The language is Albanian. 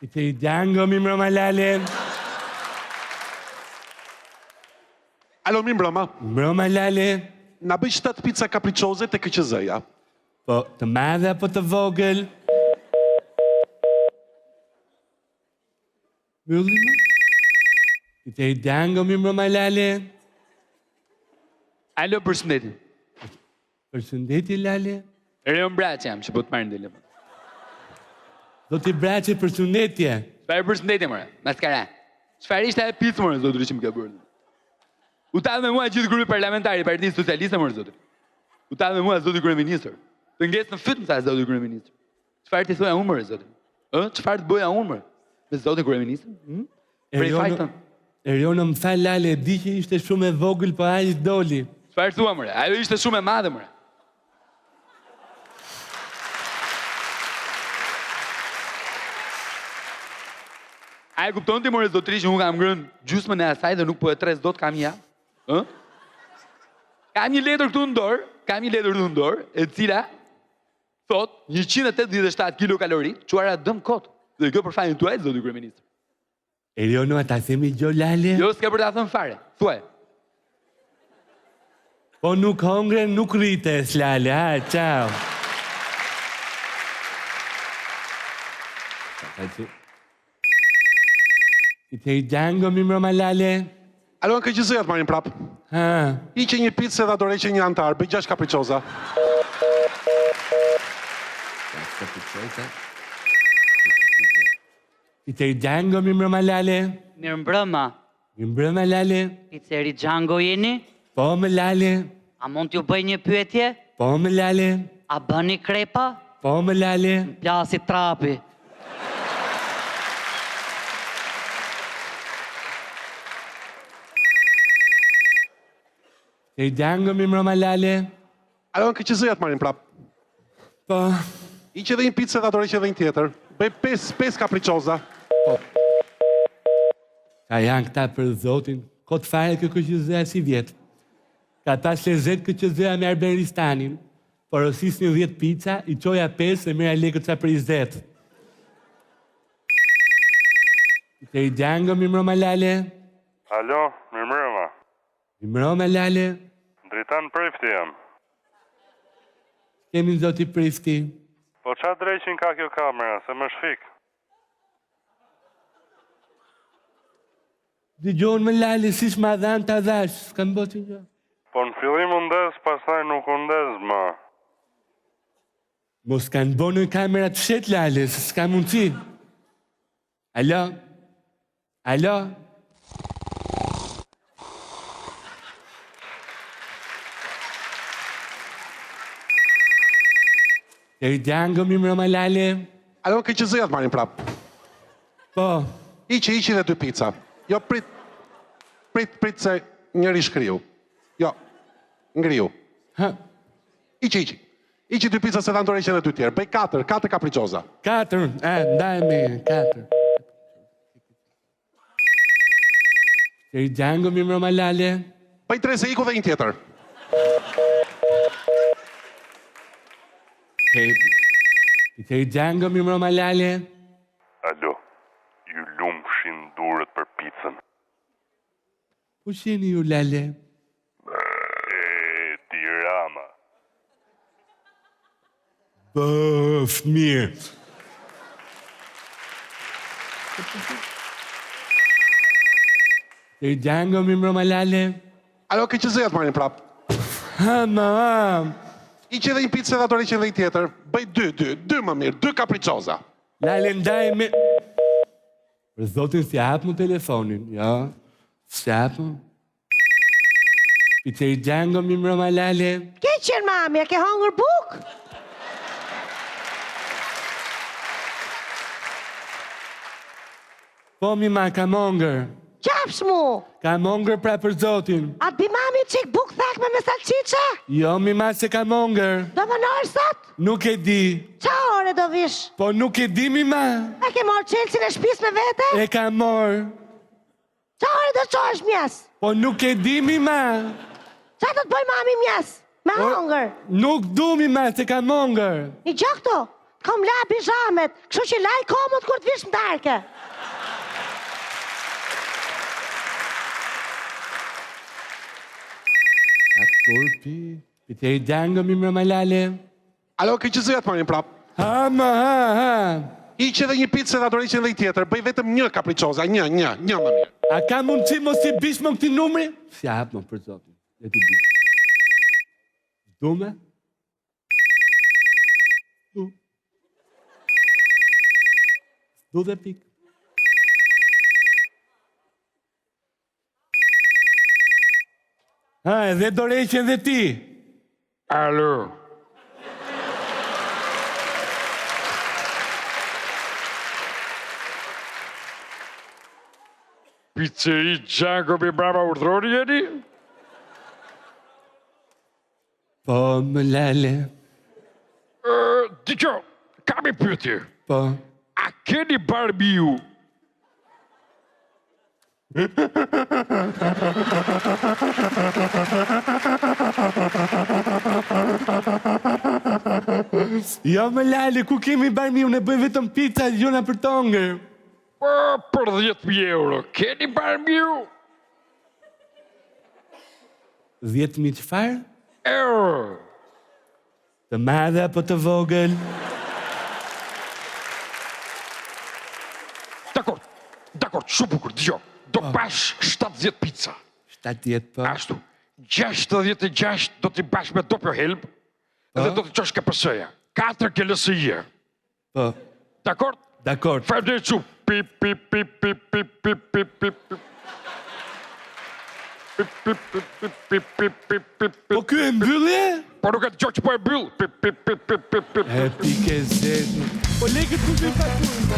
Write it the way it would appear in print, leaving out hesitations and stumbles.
Pizza i Django, mi mbrëma Lale. Alo, mi mbrëma. Mbrëma Lale. Na bëj 7 pica kapriccioze te KQZ-ja. Po, të madhe apo të vogël? Mbyllima? Pizza i Django, mi mbrëma Lale. Alo, përshëndetje. Përshëndetje, Lale. Reon Braç jam, që po të marrë në telefon. Do t'i braçe përshëndetje. Çfarë përshëndetje, more? Maskara. Çfarë ishte ajo picë, more, zotëri që më ka bërë? U tallë me mua gjithë grupi parlamentar i Partisë Socialiste, more, zotëri. U tallë me mua zoti kryeministër. Të ngjesë në fytyn sa zoti kryeministër. Çfarë ti thoja unë, more, zotëri? Çfarë të bëja unë, more? Me zotin kryeministër? Prej fajtën. Eriono më tha Lale, di që ishte shumë e vogël, po aq doli. Çfarë thua, more? Ajo ishte shumë e madhe, more. A e kupton ti, more, zotëri, që unë kam ngrënë gjysmën e asaj dhe nuk po e tres dot kam ja? Kam një letër këtu në dorë, e cila thot 187 kilokalori, çuara dëm kot. Dhe kjo për fajin tuaj, zoti kryeministër. Eriono, ata themi gjo Lale? Jo, s'ka për ta thënë fare. Thuaj. Po nuk hongre, nuk rrites, Lale, ha, ciao. Pizza i Django, mi mbrëma Lale. Alo, në KQZ-ja të marrin prap. Ha. Hiqe një picë dhe adoreqe një antar, bëj 6 kapriccioza. Pizza i Django, mi mbrëma Lale. Mirë mbrëma. Mi mbrëma Lale. Pizzeri Django jeni? Po me Lale. A mund t'ju bëj një pyetje? Po me Lale. A bëni krepa? Po me Lale. Plasi trapi. Pizza i Django, mi mbrëma Lale. Alo, në KQZ-ja të marrin prap. Po. Hiqe edhe një picë dhe adoreqe edhe një tjetër. Bëj 5 kapriccioza. Ka janë këta për zotin, kot fare kjo KQZ-ja si vjetë. Ka pas lezet KQZ-ja me Arberistanin, por osis një 10 pizza, i qoja 5 e mera lekët sa për 20. Pizza i Django, mi mbrëma Lale. Alo, mirë mbrëma. Mi mbrëma Lale. Dritan Prifti jam. Kemi zoti Prifti. Po qa dreqin ka kjo kamera, se më shfik? Dëgjon me Lale, si shma dhanë të dhash, s'kam bëti një. Po në fillim u ndez, pastaj nuk u ndez, ma. Mos kanë bënë në kamera të fshet Lale, se s'ka mundësi. Alo? Alo? Pizza i Django, mi mbrëma Lale. Alo, në KQZ-ja të marrin prap. Po. Hiqe dhe 2 pica. Jo, prit se njëri shkriu. Jo, ngriu. Ha. Hiqe 2 pica se të adoreqe edhe 2 tjerë. Bëj 4 kapriccioza. 4, ndajme, 4. Pizza i Django, mi mbrëma Lale. Bëj 3 se iku dhe një tjetër. Pizza i Django, mi mbrëma Lale. Alo, ju lumshin durët për picën. Po sheni ju Lale? Tirama. Bëf, mirë. Pizza i Django, mi mbrëma Lale. Alo, KQZ-ja të marrin prap. Ha, ma. Hiqe dhe një picë dhe adoreqe edhe një tjetër. Bëj 2 më mirë, 2 kapriccioza. Lale, ndaj me... Për zotin si hapë mu telefonin, jo? Si hapë mu? Pizza i Django, mi mbrëma Lale. Ke qenë mami, a ke hangër buk? Po, mi ma, ka mongër. Qafsh mu. Ka mongër pra për zotin. A të bi mami qik buk thakme me salqiqa? Jo, mi ma, se ka mongër. Do më nërë sot? Nuk e di. Qa ore do vish? Po, nuk e di, mi ma. A ke morë qelësin e shpis me vete? E ka morë. Qa ore do qosh mjes? Po, nuk e di, mi ma. Qa do të bëj mami mjes? Me hangër? Nuk du, mi ma, se ka mongër. I gjo këto? kom la pijamet, kështu që laj komut kur të vish në darke. A turpi, piteri dangë mi mërë malale. Alo, ke që zëjat marin prap. Ha. Iqe dhe një pizë dhe dorëqe dhe i tjetër, bëj vetëm një kapriçoza, një më mirë. A ka mundësi mos i bish më këti numri? Si a hapë më për zotin, dhe ti bish. Dume? Du dhe pik. Ha, edhe dorëqen dhe ti. Alo. Pizzeri Gjango me brama urdhroni jeni? Po, më lale. Dikjo, kam i pyetje. Po. A keni barbiu? Jo më lale, ku kemi barmiu, ne bëjmë vetëm pizza, jona për tongër. Po, për 10.000 euro, keni barbiu? 10.000 qëfar? Euro. Të madhe apo të vogël? Dakor, shumë bukur, dëgjo. Do bash 70 pizza. 70 po. Ashtu. 66 do t'i bash me doppio helm dhe do t'i qosh KPS-ja. 4 KLSI-je. Po. Dakor? Dakor. Faleminderit shumë. Pip, pip, pip, pip, pip, pip, pip, pip, pip. Pip, pip, pip, pip, pip, pip, pip, pip, pip. Po ky e mbyllje? Po nuk e të që po e mbyll. Pip, pip, pip, pip, pip, pip. E pike zetë. Po lekët ku me faturë.